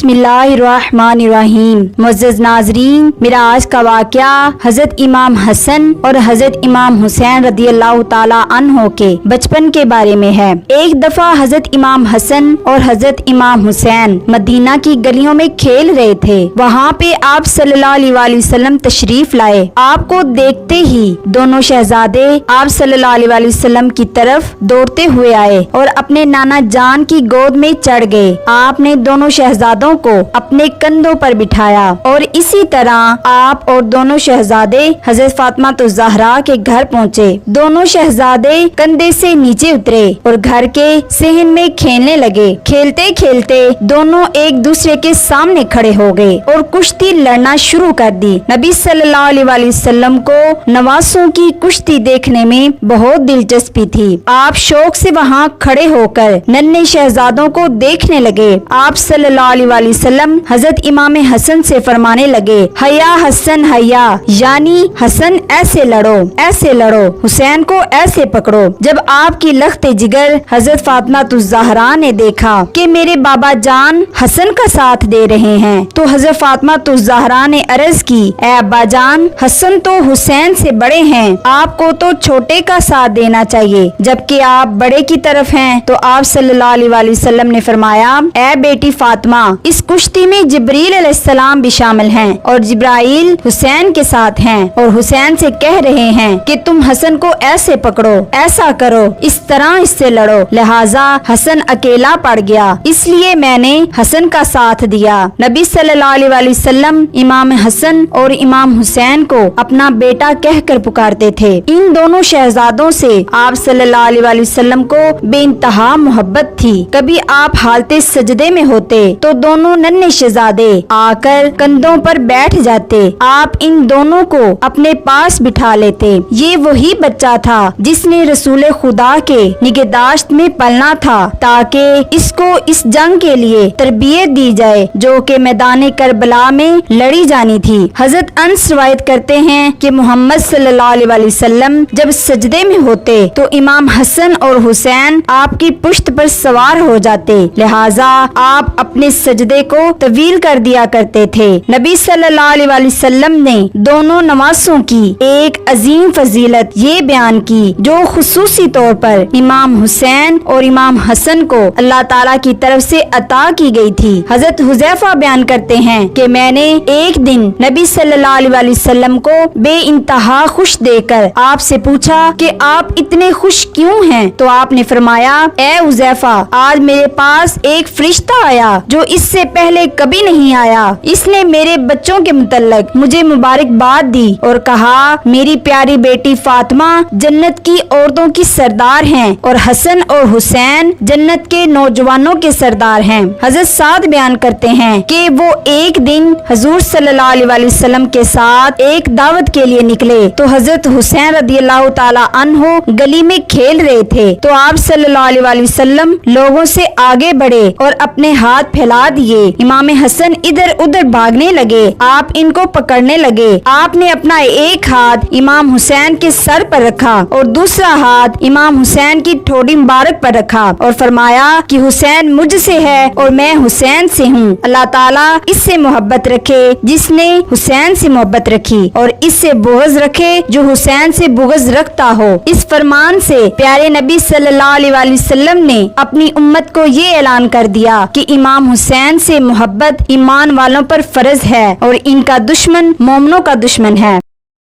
बिस्मिल्लाहिर्रहमानिर्रहीम। मुअज़्ज़ज़ नाज़रीन, मेरा आज का वाक़या हज़रत इमाम हसन और हज़रत इमाम हुसैन रज़ियल्लाहु ताला अन्हो के बचपन के बारे में है। एक दफा हज़रत इमाम हसन और हज़रत इमाम हुसैन मदीना की गलियों में खेल रहे थे। वहाँ पे आप सल्लल्लाहु अलैहि वसल्लम तशरीफ लाए। आपको देखते ही दोनों शहजादे आप सल्लल्लाहु अलैहि वसल्लम की तरफ दौड़ते हुए आए और अपने नाना जान की गोद में चढ़ गए। आपने दोनों शहजादों को अपने कंधों पर बिठाया और इसी तरह आप और दोनों शहजादे हजरत फातिमा तो ज़हरा के घर पहुँचे। दोनों शहजादे कंधे से नीचे उतरे और घर के सहन में खेलने लगे। खेलते खेलते दोनों एक दूसरे के सामने खड़े हो गए और कुश्ती लड़ना शुरू कर दी। नबी सल्लल्लाहु अलैहि वसल्लम को नवासों की कुश्ती देखने में बहुत दिलचस्पी थी। आप शौक से वहाँ खड़े होकर नन्हे शहजादों को देखने लगे। आप सल्लल्लाहु अलैहि वसल्लम हजरत इमाम हसन से फरमाने लगे, हया हसन हया, यानी हसन ऐसे लड़ो, हुसैन को ऐसे पकड़ो। जब आपकी लख्त जिगर हजरत फातिमा तो ज़हरा ने देखा कि मेरे बाबा जान हसन का साथ दे रहे हैं, तो हजरत फातिमा तो ज़हरा ने अर्ज की, ए अब्बा जान, हसन तो हुसैन से बड़े हैं, आपको तो छोटे का साथ देना चाहिए, जबकि आप बड़े की तरफ हैं। तो आप सल्लल्लाहु अलैहि वसल्लम ने फरमाया, ए बेटी फातिमा, इस कुश्ती में जिब्रील अलैहिस्सलाम भी शामिल हैं और जिब्राइल हुसैन के साथ हैं और हुसैन से कह रहे हैं कि तुम हसन को ऐसे पकड़ो, ऐसा करो, इस तरह इससे लड़ो। लिहाजा हसन अकेला पड़ गया, इसलिए मैंने हसन का साथ दिया। नबी सल्लल्लाहु अलैहि वसल्लम इमाम हसन और इमाम हुसैन को अपना बेटा कहकर पुकारते थे। इन दोनों शहजादों से आप सल्लल्लाहु अलैहि वसल्लम को बेइंतहा मोहब्बत थी। कभी आप हालते सजदे में होते तो दोनों नन्हे शहजादे आकर कंधों पर बैठ जाते। आप इन दोनों को अपने पास बिठा लेते। ये वही बच्चा था जिसने रसूल खुदा के निगहदाश्त में पलना था, ताकि इसको इस जंग के लिए तरबियत दी जाए जो कि मैदान करबला में लड़ी जानी थी। हजरत अनस रवायत करते हैं कि मोहम्मद सल्लल्लाहु अलैहि वसल्लम जब सजदे में होते तो इमाम हसन और हुसैन आपकी पुश्त पर सवार हो जाते। लिहाजा आप अपने सजदे को तवील कर दिया करते थे। नबी सल्लल्लाहु अलैहि वसल्लम ने दोनों नवासों की एक अजीम फजीलत ये बयान की जो खुसूसी तौर पर इमाम हुसैन और इमाम हसन को अल्लाह ताला की तरफ से अता की गई थी। हजरत हुज़ैफा बयान करते हैं कि मैंने एक दिन नबी सल्लल्लाहु अलैहि वसल्लम को बेइंतहा खुश देखकर आपसे पूछा कि आप इतने खुश क्यों हैं? तो आपने फरमाया, ए हुज़ैफा, आज मेरे पास एक फरिश्ता आया जो इससे पहले कभी नहीं आया। इसने मेरे बच्चों के मुतल्लक मुझे मुबारकबाद दी और कहा, मेरी प्यारी बेटी फातिमा जन्नत की औरतों की सरदार हैं और हसन और हुसैन जन्नत के नौजवानों के सरदार हैं। हजरत साद बयान करते हैं कि वो एक दिन हजूर सल्लल्लाहु अलैहि वसल्लम के साथ एक दावत के लिए निकले तो हजरत हुसैन रज़ियल्लाहु ताला अन्हो गली में खेल रहे थे। तो आप सल्लल्लाहु अलैहि वसल्लम लोगों से आगे बढ़े और अपने हाथ फैला दिए। इमाम हसन इधर उधर भागने लगे। आप इनको पकड़ने लगे। आपने अपना एक हाथ इमाम हुसैन के सर पर रखा और दूसरा हाथ इमाम हुसैन की ठोड़ी मुबारक पर रखा और फरमाया कि हुसैन मुझसे है और मैं हुसैन से हूँ। अल्लाह ताला इससे मोहब्बत रखे जिसने हुसैन से मोहब्बत रखी और इससे बुग़्ज़ रखे जो हुसैन से बुग़्ज़ रखता हो। इस फरमान से प्यारे नबी सल्लल्लाहु अलैहि वसल्लम ने अपनी उम्मत को ये ऐलान कर दिया कि इमाम हुसैन से मोहब्बत ईमान वालों पर फर्ज है और इनका दुश्मन मोमिनों का दुश्मन है।